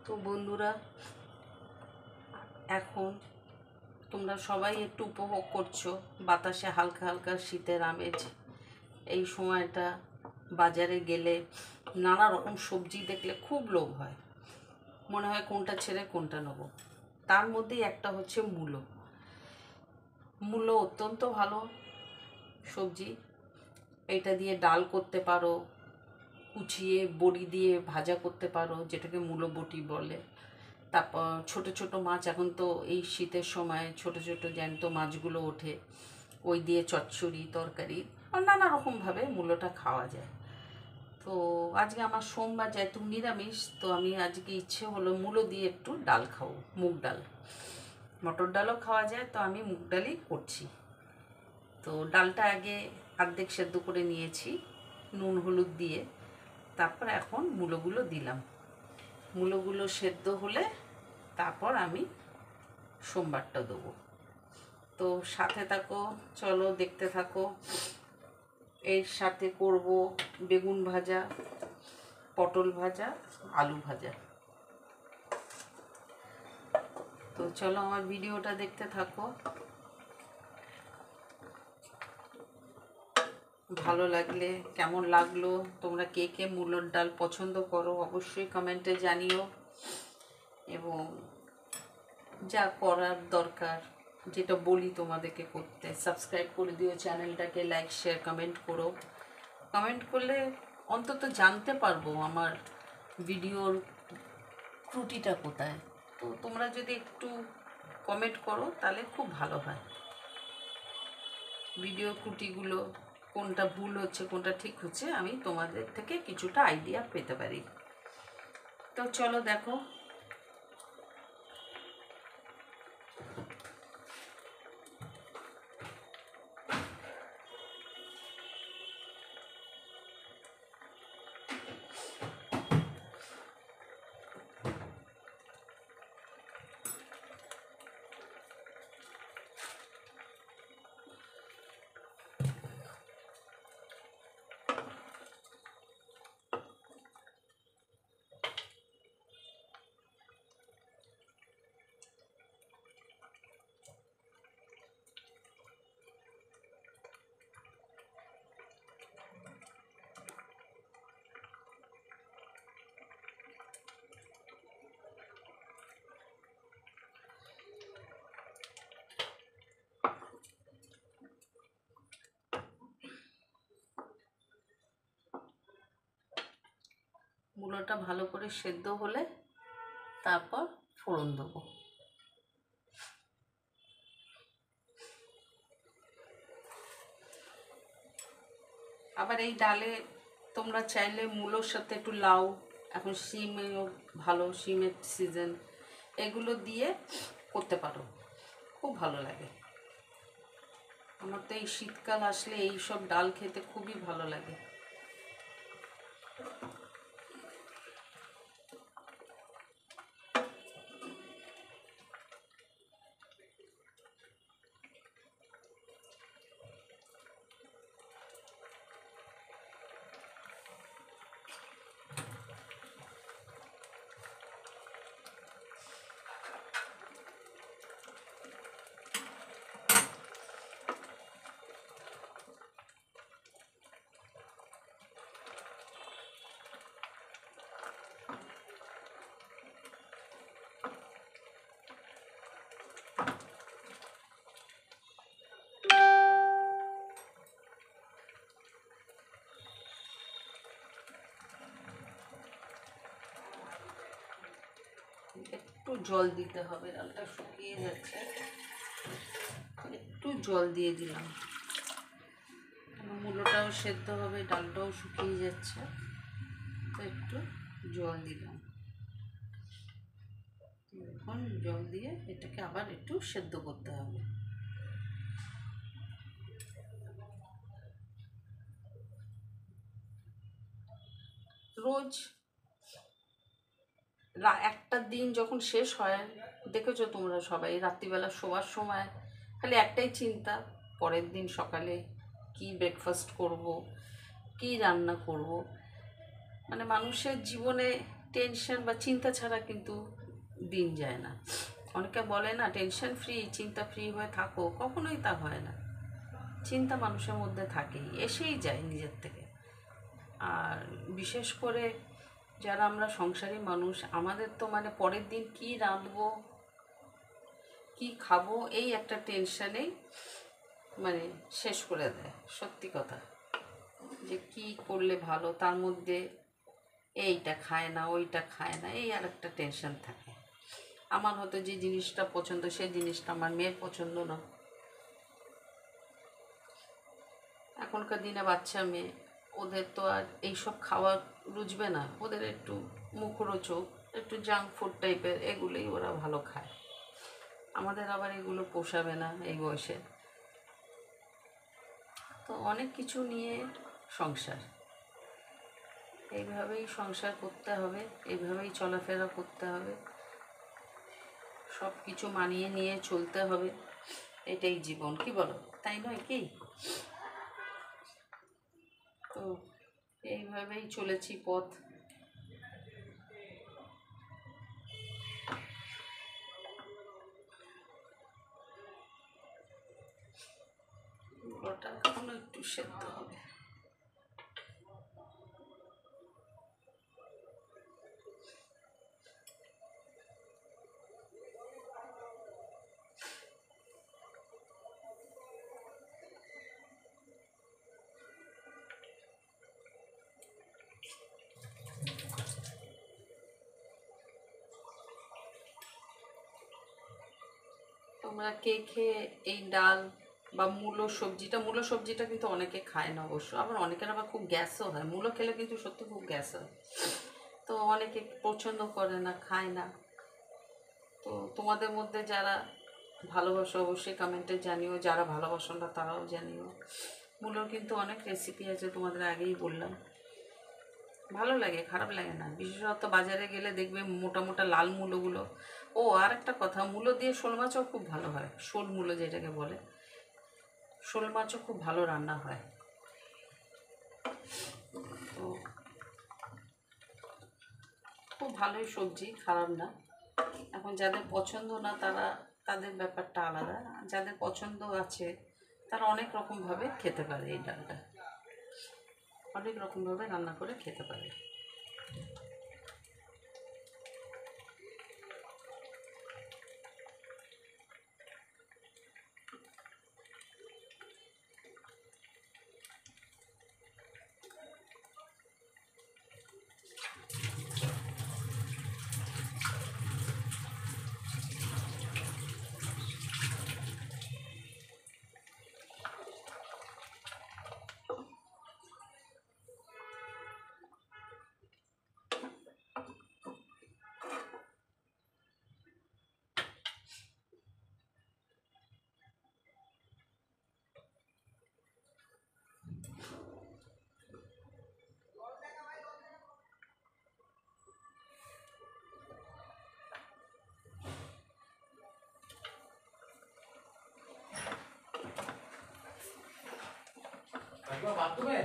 তো বন্ধুরা, এখন তোমরা সবাই একটু উপভোগ করছো বাতাসে হালকা হালকা শীতের আমেজ। এই সময়টা বাজারে গেলে নানা রকম সবজি দেখলে খুব লোভ হয়, মনে হয় কোনটা ছেড়ে কোনটা নেব। তার মধ্যেই একটা হচ্ছে মূলো। মূলো অত্যন্ত ভালো সবজি। এটা দিয়ে ডাল করতে পারো, কুচিয়ে বড়ি দিয়ে ভাজা করতে পারো, যেটাকে মূলো বটি বলে। তারপর ছোট ছোট মাছ, এখন তো এই শীতের সময় ছোট ছোট জ্যান্ত মাছগুলো ওঠে, ওই দিয়ে চচ্চড়ি তরকারি আর নানা রকমভাবে মূলোটা খাওয়া যায়। তো আজকে আমার সোমবার যেহেতু নিরামিষ, তো আমি আজকে ইচ্ছে হলো মূলো দিয়ে একটু ডাল খাবো, মুগ ডাল। মটর ডালও খাওয়া যায়, তো আমি মুগ ডালই করছি। তো ডালটা আগে অর্ধেক সেদ্ধ করে নিয়েছি নুন হলুদ দিয়ে। তারপর এখন মূলোগুলো দিলাম। মূলোগুলো সেদ্ধ হলে তারপর আমি সোমবারটা দেবো। তো সাথে থাকো, চলো দেখতে থাকো। এর সাথে করব বেগুন ভাজা, পটল ভাজা, আলু ভাজা। তো চলো আমার ভিডিওটা দেখতে থাকো। ভালো লাগলে, কেমন লাগলো, তোমরা কে কে মূলোর ডাল পছন্দ করো অবশ্যই কমেন্টে জানিও। এবং যা করার দরকার, যেটা বলি তোমাদেরকে করতে, সাবস্ক্রাইব করে দিও চ্যানেলটাকে, লাইক শেয়ার কমেন্ট করো। কমেন্ট করলে অন্তত জানতে পারবো আমার ভিডিওর ত্রুটিটা কোথায়। তো তোমরা যদি একটু কমেন্ট করো তাহলে খুব ভালো হয়। ভিডিও ত্রুটিগুলো কোনটা ভুল হচ্ছে কোনটা ঠিক হচ্ছে আমি তোমাদের থেকে কিছুটা আইডিয়া পেতে পারি। তো চলো দেখো। মূলোটা ভালো করে সেদ্ধ হলে তারপর ফোড়ন দেবো। আবার এই ডালে তোমরা চাইলে মূলোর সাথে একটু লাউ, এখন শিমেও ভালো, শিমের সিজন, এগুলো দিয়ে করতে পারো, খুব ভালো লাগে। আমার তো এই শীতকাল আসলে এই সব ডাল খেতে খুবই ভালো লাগে। একটু জল দিতে হবে, ডালটা শুকিয়ে যাচ্ছে, একটু জল দিয়ে দিলাম। মূলোটাও সেদ্ধ হবে, ডালটাও শুকিয়ে যাচ্ছে, তো একটু জল দিলাম। এখন জল দিয়ে এটাকে আবার একটু সেদ্ধ করতে হবে। রোজ একটা দিন যখন শেষ হয়, দেখেছো তোমরা সবাই রাত্রিবেলা শোবার সময় খালি একটাই চিন্তা, পরের দিন সকালে কি ব্রেকফাস্ট করব, কি রান্না করব। মানে মানুষের জীবনে টেনশন বা চিন্তা ছাড়া কিন্তু দিন যায় না। অনেকে বলে না টেনশন ফ্রি, চিন্তা ফ্রি হয়ে থাকো, কখনোই তা হয় না। চিন্তা মানুষের মধ্যে থাকেই, এসেই যায় নিজের থেকে। আর বিশেষ করে যারা আমরা সংসারী মানুষ, আমাদের তো মানে পরের দিন কি রাঁধবো, কি খাবো, এই একটা টেনশানেই মানে শেষ করে দেয়। সত্যি কথা, যে কি করলে ভালো, তার মধ্যে এইটা খায় না, ওইটা খায় না, এই আর একটা টেনশন থাকে। আমার হয়তো যে জিনিসটা পছন্দ, সেই জিনিসটা আমার মেয়ের পছন্দ না। এখনকার দিনে বাচ্চা মেয়ে, ওদের তো আর এইসব খাওয়া রুচবে না। ওদের একটু মুখরোচক, একটু জাঙ্ক ফুড টাইপের, এগুলোই ওরা ভালো খায়। আমাদের আবার এগুলো পোষাবে না এই বয়সে। তো অনেক কিছু নিয়ে সংসার, এইভাবেই সংসার করতে হবে, এইভাবেই চলাফেরা করতে হবে, সব কিছু মানিয়ে নিয়ে চলতে হবে। এটাই জীবন, কি বলো, তাই নয় কি? তো এইভাবেই চলেছি পথ। ওটা এখনো একটু সেদ্ধ হবে। তোমরা কে খেয়ে এই ডাল বা মূলো সবজিটা কিন্তু অনেকে খায় না অবশ্য, আবার অনেকের আবার খুব গ্যাসও হয়। মূলো খেলে কিন্তু সত্যি খুব গ্যাস হয়। তো অনেকে পছন্দ করে না, খায় না। তো তোমাদের মধ্যে যারা ভালোবাসো অবশ্যই কমেন্টে জানিও, যারা ভালোবাসো না তারাও জানিও। মূলোর কিন্তু অনেক রেসিপি আছে, তোমাদের আগেই বললাম। ভালো লাগে, খারাপ লাগে না। বিশেষত বাজারে গেলে দেখবে মোটা মোটা লাল মূলোগুলো। ও আর একটা কথা, মূলো দিয়ে শোল মাছও খুব ভালো হয়। শোল মূলো যেটাকে বলে, শোল মাছও খুব ভালো রান্না হয়। তো খুব ভালোই সবজি, খারাপ না। এখন যাদের পছন্দ না তারা, তাদের ব্যাপারটা আলাদা। যাদের পছন্দ আছে তারা অনেক রকমভাবে খেতে পারে, এই ডালটা অনেক রকমভাবে রান্না করে খেতে পারে। বাথরুমে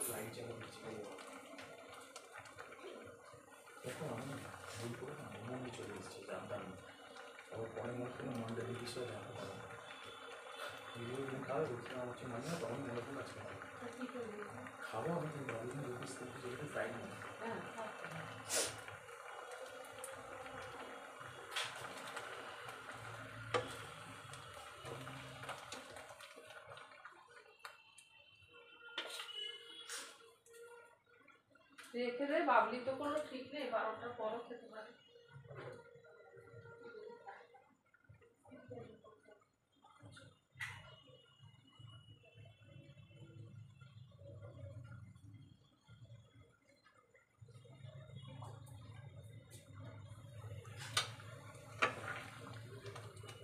লাইট চালু করছি, দেখো আমি ভুল করে না মন্দির চলে এসেছি, জানতাম না। তারপর পরে মনে করলাম মনটা দিয়ে বিষয়ে জানতে পারো এগুলো দিন খাওয়া করতে আমার হচ্ছে মনে হয়, তখন মনে করলো আজকে খাবো আমি, কিন্তু অনেকদিন রুপিস কিন্তু যেহেতু ফ্রাই নেই। রেখে দে, বাবলি তো কোনো ঠিক নেই, 12টার পরও খেতে পারে।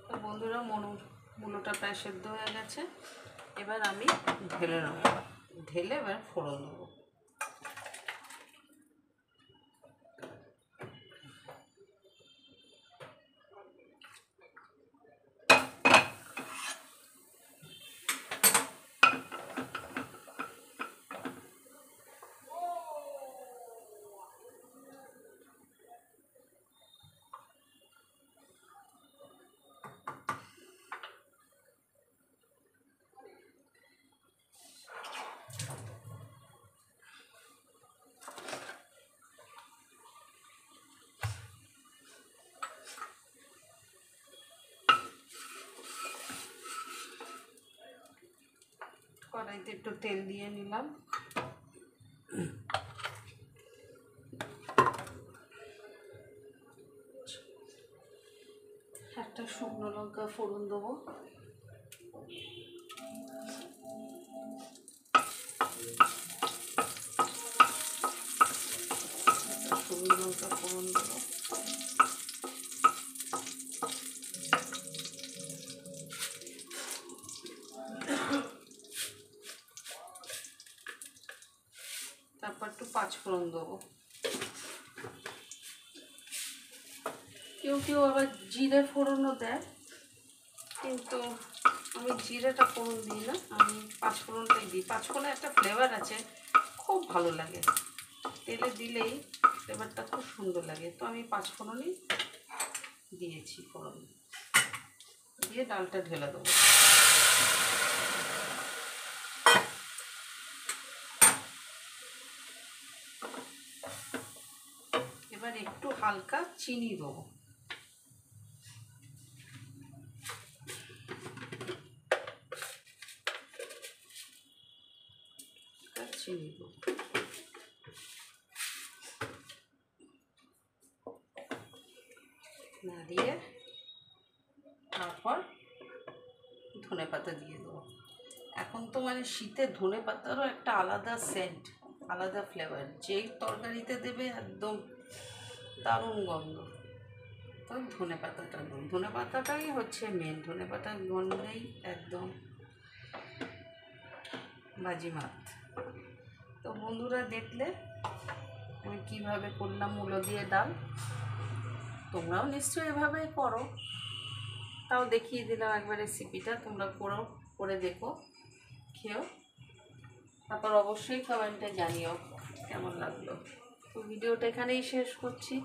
তো বন্ধুরা, মূলোটা প্রায় সেদ্ধ হয়ে গেছে। এবার আমি ঢেলে নেব, ঢেলে এবার ফোড়ন দেবো। কড়াইতে একটু তেল দিয়ে নিলাম। একটা শুকনো লঙ্কা ফোড়ন দেবো। শুকনো লঙ্কা ফোড়ন দেবো। তারপর একটু পাঁচফোড়ন দেবো। কেউ কেউ আবার জিরে ফোড়নও দেয়, কিন্তু আমি জিরেটা ফোড়ন দিই না, আমি পাঁচফোড়নটাই দিই। পাঁচফোড়নে একটা ফ্লেভার আছে, খুব ভালো লাগে, তেলে দিলেই ফ্লেভারটা খুব সুন্দর লাগে। তো আমি পাঁচফোড়নই দিয়েছি, ফোড়ন দিয়ে ডালটা ঢেলে দেবো। এবার একটু হালকা চিনি দেবো। চিনি দেবো। নাড়িয়ে তারপর ধনেপাতা দিয়ে দেবো। এখন তো মানে শীতে ধনেপাতারও একটা আলাদা সেন্ট, আলাদা ফ্লেভার, যেই তরকারিতে দেবে একদম দারুণ গন্ধ। তো ধনেপাতাটা দেবো, ধনেপাতাটাই হচ্ছে মেন, ধনেপাতার গন্ধেই একদম বাজিমাত। তো বন্ধুরা দেখলে আমি কীভাবে করলাম মূলো দিয়ে ডাল, তোমরাও নিশ্চয়ই এভাবেই করো। তাও দেখিয়ে দিলাম একবার রেসিপিটা, তোমরা করে দেখো, খেও, তারপর অবশ্যই কমেন্টে জানিও কেমন লাগলো। তো ভিডিওটা এখানেই শেষ করছি।